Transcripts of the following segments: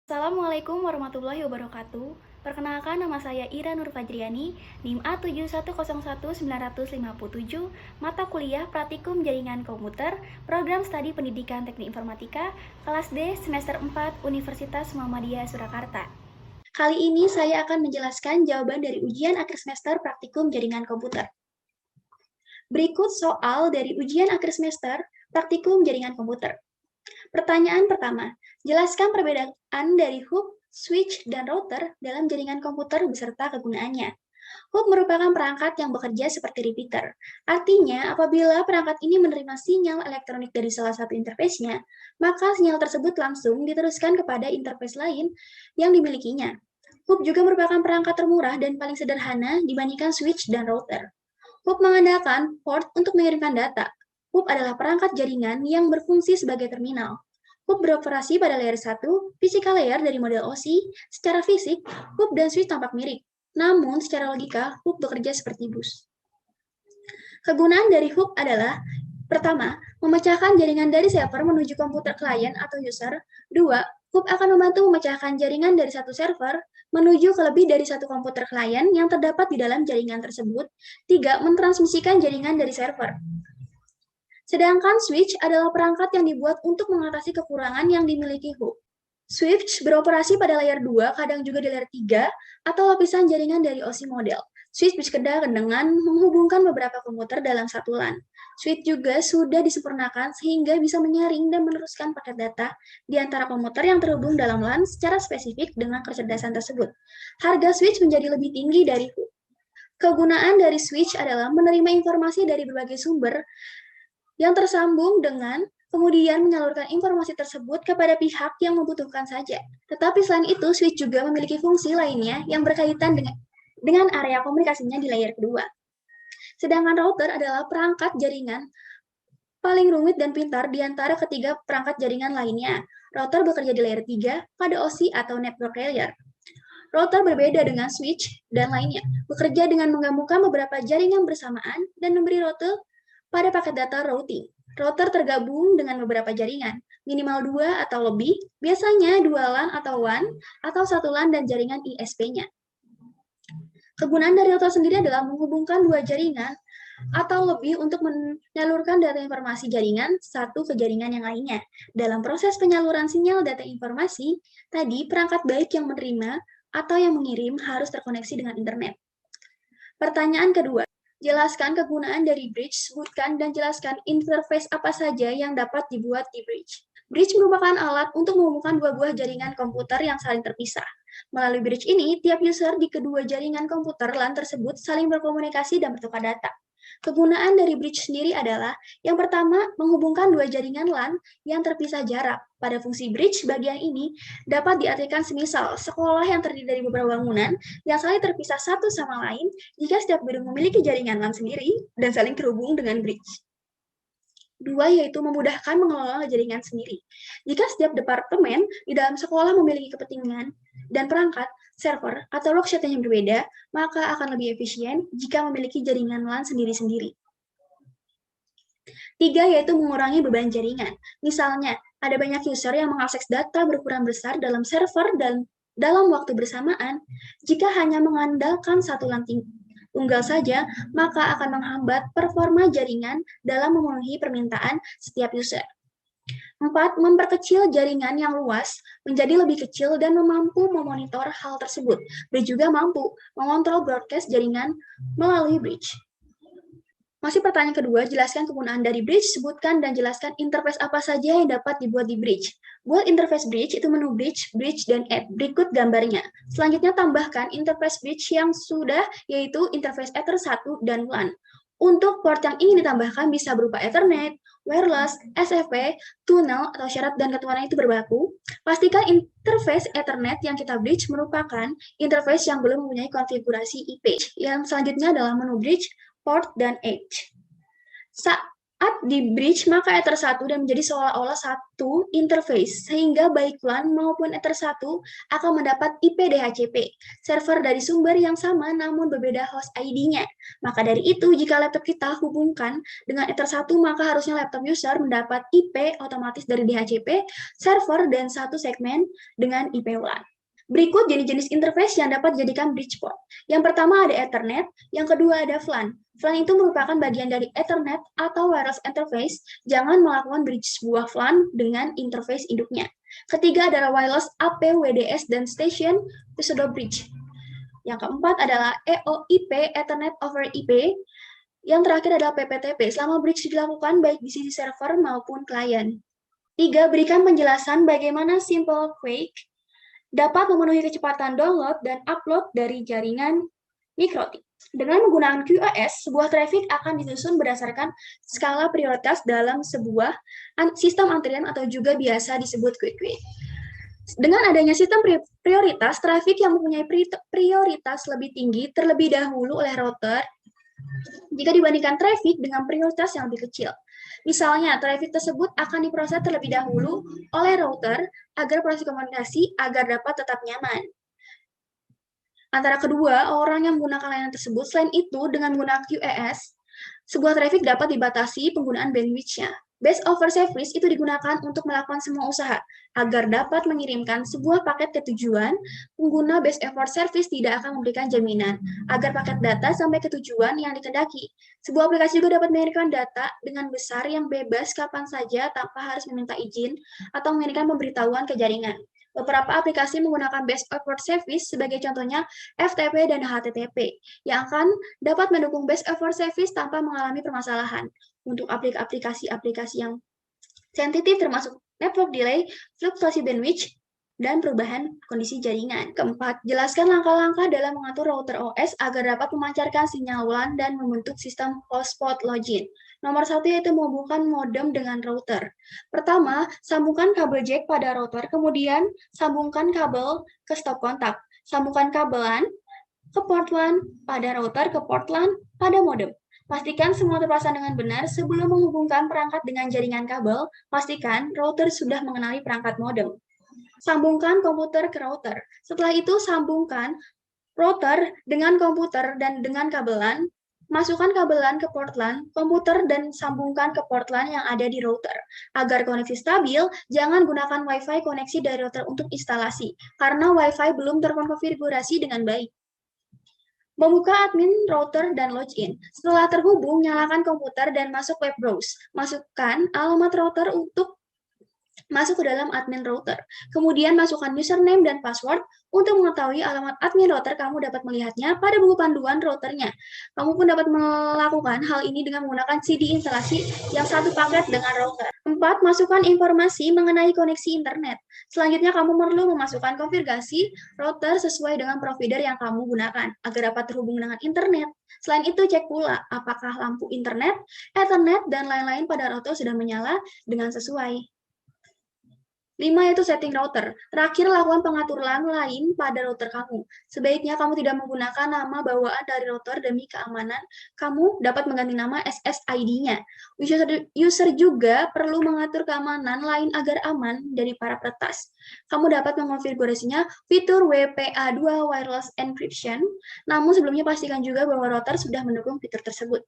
Assalamualaikum warahmatullahi wabarakatuh. Perkenalkan, nama saya Ira Nur Fajriani, NIM A7101957, mata kuliah Praktikum Jaringan Komputer, Program Studi Pendidikan Teknik Informatika, kelas D semester 4 Universitas Muhammadiyah Surakarta. Kali ini saya akan menjelaskan jawaban dari ujian akhir semester Praktikum Jaringan Komputer. Berikut soal dari ujian akhir semester Praktikum Jaringan Komputer. Pertanyaan pertama, jelaskan perbedaan dari hub, switch, dan router dalam jaringan komputer beserta kegunaannya. Hub merupakan perangkat yang bekerja seperti repeater. Artinya, apabila perangkat ini menerima sinyal elektronik dari salah satu interface-nya, maka sinyal tersebut langsung diteruskan kepada interface lain yang dimilikinya. Hub juga merupakan perangkat termurah dan paling sederhana dibandingkan switch dan router. Hub mengandalkan port untuk mengirimkan data. Hub adalah perangkat jaringan yang berfungsi sebagai terminal. Hub beroperasi pada layer 1, physical layer dari model OSI. Secara fisik, hub dan switch tampak mirip. Namun, secara logika, hub bekerja seperti bus. Kegunaan dari hub adalah: pertama, memecahkan jaringan dari server menuju komputer klien atau user. Dua, hub akan membantu memecahkan jaringan dari satu server menuju ke lebih dari satu komputer klien yang terdapat di dalam jaringan tersebut. Tiga, mentransmisikan jaringan dari server. Sedangkan switch adalah perangkat yang dibuat untuk mengatasi kekurangan yang dimiliki hub. Switch beroperasi pada layer 2, kadang juga di layer 3, atau lapisan jaringan dari OSI model. Switch bekerja dengan menghubungkan beberapa komputer dalam satu LAN. Switch juga sudah disempurnakan sehingga bisa menyaring dan meneruskan paket data di antara komputer yang terhubung dalam LAN secara spesifik dengan kecerdasan tersebut. Harga switch menjadi lebih tinggi dari hub. Kegunaan dari switch adalah menerima informasi dari berbagai sumber yang tersambung dengan kemudian menyalurkan informasi tersebut kepada pihak yang membutuhkan saja. Tetapi selain itu, switch juga memiliki fungsi lainnya yang berkaitan dengan area komunikasinya di layer kedua. Sedangkan router adalah perangkat jaringan paling rumit dan pintar di antara ketiga perangkat jaringan lainnya. Router bekerja di layer 3 pada OSI atau network layer. Router berbeda dengan switch dan lainnya, bekerja dengan menggabungkan beberapa jaringan bersamaan dan memberi rute pada paket data routing. Router tergabung dengan beberapa jaringan, minimal 2 atau lebih, biasanya 2 LAN atau WAN, atau 1 LAN dan jaringan ISP-nya. Kegunaan dari router sendiri adalah menghubungkan 2 jaringan atau lebih untuk menyalurkan data informasi jaringan satu ke jaringan yang lainnya. Dalam proses penyaluran sinyal data informasi, tadi perangkat baik yang menerima atau yang mengirim harus terkoneksi dengan internet. Pertanyaan kedua, jelaskan kegunaan dari bridge, sebutkan dan jelaskan interface apa saja yang dapat dibuat di bridge. Bridge merupakan alat untuk menghubungkan dua buah jaringan komputer yang saling terpisah. Melalui bridge ini, tiap user di kedua jaringan komputer LAN tersebut saling berkomunikasi dan bertukar data. Kegunaan dari bridge sendiri adalah: yang pertama, menghubungkan dua jaringan LAN yang terpisah jarak. Pada fungsi bridge, bagian ini dapat diartikan semisal sekolah yang terdiri dari beberapa bangunan yang saling terpisah satu sama lain jika setiap gedung memiliki jaringan LAN sendiri dan saling terhubung dengan bridge. Dua, yaitu memudahkan mengelola jaringan sendiri. Jika setiap departemen di dalam sekolah memiliki kepentingan dan perangkat, server, atau workshop yang berbeda, maka akan lebih efisien jika memiliki jaringan LAN sendiri-sendiri. Tiga, yaitu mengurangi beban jaringan. Misalnya, ada banyak user yang mengakses data berukuran besar dalam server dan dalam waktu bersamaan. Jika hanya mengandalkan satu LAN tunggal saja, maka akan menghambat performa jaringan dalam memenuhi permintaan setiap user. 4. Memperkecil jaringan yang luas menjadi lebih kecil dan mampu memonitor hal tersebut. Bridge juga mampu mengontrol broadcast jaringan melalui bridge. Masih pertanyaan kedua, jelaskan kegunaan dari bridge, sebutkan dan jelaskan interface apa saja yang dapat dibuat di bridge. Buat interface bridge, itu menu bridge, bridge, dan add. Berikut gambarnya. Selanjutnya tambahkan interface bridge yang sudah, yaitu interface Ether 1 dan LAN. Untuk port yang ingin ditambahkan bisa berupa Ethernet, wireless, SFP, tunnel, atau syarat dan ketentuan itu berlaku. Pastikan interface Ethernet yang kita bridge merupakan interface yang belum mempunyai konfigurasi IP. Yang selanjutnya adalah menu bridge, port, dan edge. Saat di bridge, maka Ether 1 dan menjadi seolah-olah satu interface, sehingga baik LAN maupun Ether 1 akan mendapat IP DHCP, server dari sumber yang sama namun berbeda host ID-nya. Maka dari itu, jika laptop kita hubungkan dengan Ether 1, maka harusnya laptop user mendapat IP otomatis dari DHCP, server, dan satu segmen dengan IP LAN. Berikut jenis-jenis interface yang dapat dijadikan bridge port. Yang pertama ada Ethernet, yang kedua ada VLAN. VLAN itu merupakan bagian dari Ethernet atau wireless interface. Jangan melakukan bridge sebuah VLAN dengan interface induknya. Ketiga adalah wireless AP, WDS, dan station pseudo bridge. Yang keempat adalah EOIP, Ethernet over IP. Yang terakhir adalah PPTP. Selama bridge dilakukan baik di sisi server maupun klien. Tiga, berikan penjelasan bagaimana Simple Quake dapat memenuhi kecepatan download dan upload dari jaringan MikroTik. Dengan menggunakan QoS, sebuah traffic akan disusun berdasarkan skala prioritas dalam sebuah sistem antrian atau juga biasa disebut Quick. Dengan adanya sistem prioritas, traffic yang mempunyai prioritas lebih tinggi terlebih dahulu oleh router jika dibandingkan traffic dengan prioritas yang lebih kecil. Misalnya, traffic tersebut akan diproses terlebih dahulu oleh router agar proses komunikasi agar dapat tetap nyaman. Antara kedua, orang yang menggunakan layanan tersebut, selain itu, dengan menggunakan QoS, sebuah traffic dapat dibatasi penggunaan bandwidth-nya. Base over service itu digunakan untuk melakukan semua usaha agar dapat mengirimkan sebuah paket ke tujuan. Pengguna base over service tidak akan memberikan jaminan agar paket data sampai ke tujuan yang dikehendaki. Sebuah aplikasi juga dapat mengirimkan data dengan besar yang bebas kapan saja tanpa harus meminta izin atau mengirimkan pemberitahuan ke jaringan. Beberapa aplikasi menggunakan base over service sebagai contohnya FTP dan HTTP yang akan dapat mendukung base over service tanpa mengalami permasalahan. Untuk aplikasi-aplikasi yang sensitif termasuk network delay, fluktuasi bandwidth, dan perubahan kondisi jaringan. Keempat, jelaskan langkah-langkah dalam mengatur router OS agar dapat memancarkan sinyal WLAN dan membentuk sistem hotspot login. Nomor satu yaitu menghubungkan modem dengan router. Pertama, sambungkan kabel jack pada router, kemudian sambungkan kabel ke stop kontak. Sambungkan kabel LAN ke port LAN pada router ke port LAN pada modem. Pastikan semua terpasang dengan benar sebelum menghubungkan perangkat dengan jaringan kabel. Pastikan router sudah mengenali perangkat modem. Sambungkan komputer ke router. Setelah itu, sambungkan router dengan komputer dan dengan kabel LAN. Masukkan kabel LAN ke port LAN, komputer, dan sambungkan ke port LAN yang ada di router. Agar koneksi stabil, jangan gunakan Wi-Fi koneksi dari router untuk instalasi, karena Wi-Fi belum terkonfigurasi dengan baik. Membuka admin router dan login. Setelah terhubung, nyalakan komputer dan masuk web browse. Masukkan alamat router untuk masuk ke dalam admin router. Kemudian masukkan username dan password. Untuk mengetahui alamat admin router, kamu dapat melihatnya pada buku panduan routernya. Kamu pun dapat melakukan hal ini dengan menggunakan CD instalasi yang satu paket dengan router. 4. Masukkan informasi mengenai koneksi internet. Selanjutnya, kamu perlu memasukkan konfigurasi router sesuai dengan provider yang kamu gunakan agar dapat terhubung dengan internet. Selain itu, cek pula apakah lampu internet, Ethernet, dan lain-lain pada router sudah menyala dengan sesuai. 5 yaitu setting router. Terakhir, lakukan pengaturan lain pada router kamu. Sebaiknya kamu tidak menggunakan nama bawaan dari router demi keamanan. Kamu dapat mengganti nama SSID-nya. User juga perlu mengatur keamanan lain agar aman dari para peretas. Kamu dapat mengonfigurasinya fitur WPA2 Wireless Encryption. Namun sebelumnya pastikan juga bahwa router sudah mendukung fitur tersebut.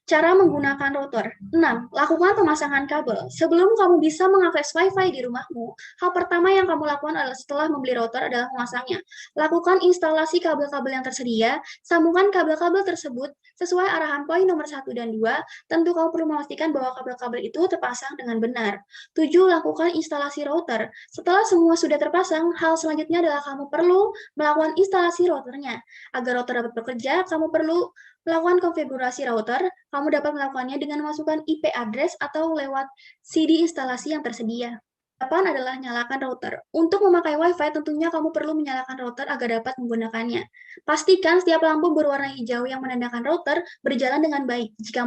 Cara menggunakan router. 6. Lakukan pemasangan kabel. Sebelum kamu bisa mengakses Wi-Fi di rumahmu, hal pertama yang kamu lakukan adalah setelah membeli router adalah memasangnya. Lakukan instalasi kabel-kabel yang tersedia, sambungkan kabel-kabel tersebut sesuai arahan poin nomor 1 dan 2. Tentu kamu perlu memastikan bahwa kabel-kabel itu terpasang dengan benar. 7. Lakukan instalasi router. Setelah semua sudah terpasang, hal selanjutnya adalah kamu perlu melakukan instalasi routernya. Agar router dapat bekerja, kamu perlu melakukan konfigurasi router. Kamu dapat melakukannya dengan memasukkan IP address atau lewat CD instalasi yang tersedia. 8 adalah nyalakan router. Untuk memakai Wi-Fi, tentunya kamu perlu menyalakan router agar dapat menggunakannya. Pastikan setiap lampu berwarna hijau yang menandakan router berjalan dengan baik. Jika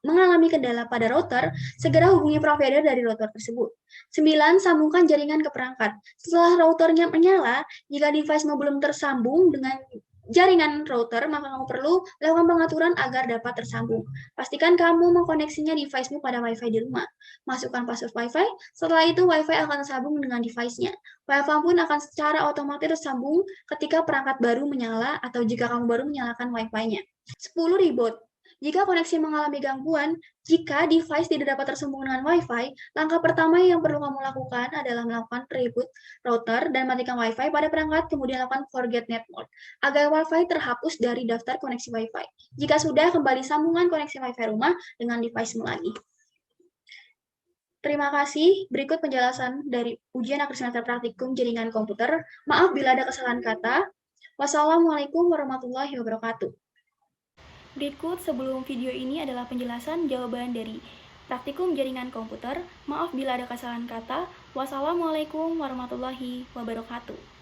mengalami kendala pada router, segera hubungi provider dari router tersebut. 9. Sambungkan jaringan ke perangkat. Setelah routernya menyala, jika device-mu belum tersambung dengan jaringan router, maka kamu perlu lakukan pengaturan agar dapat tersambung. Pastikan kamu mengkoneksinya device-mu pada Wi-Fi di rumah. Masukkan password Wi-Fi, setelah itu Wi-Fi akan tersambung dengan device-nya. Wi-Fi pun akan secara otomatis tersambung ketika perangkat baru menyala atau jika kamu baru menyalakan Wi-Fi-nya. 10 reboot. Jika koneksi mengalami gangguan, jika device tidak dapat tersambung dengan Wi-Fi, langkah pertama yang perlu kamu lakukan adalah melakukan reboot router dan matikan Wi-Fi pada perangkat, kemudian lakukan forget network agar Wi-Fi terhapus dari daftar koneksi Wi-Fi. Jika sudah, kembali sambungan koneksi Wi-Fi rumah dengan device-mu lagi. Terima kasih. Berikut penjelasan dari ujian akhir semester praktikum jaringan komputer. Maaf bila ada kesalahan kata. Wassalamualaikum warahmatullahi wabarakatuh. Berikut sebelum video ini adalah penjelasan jawaban dari praktikum jaringan komputer. Maaf bila ada kesalahan kata. Wassalamualaikum warahmatullahi wabarakatuh.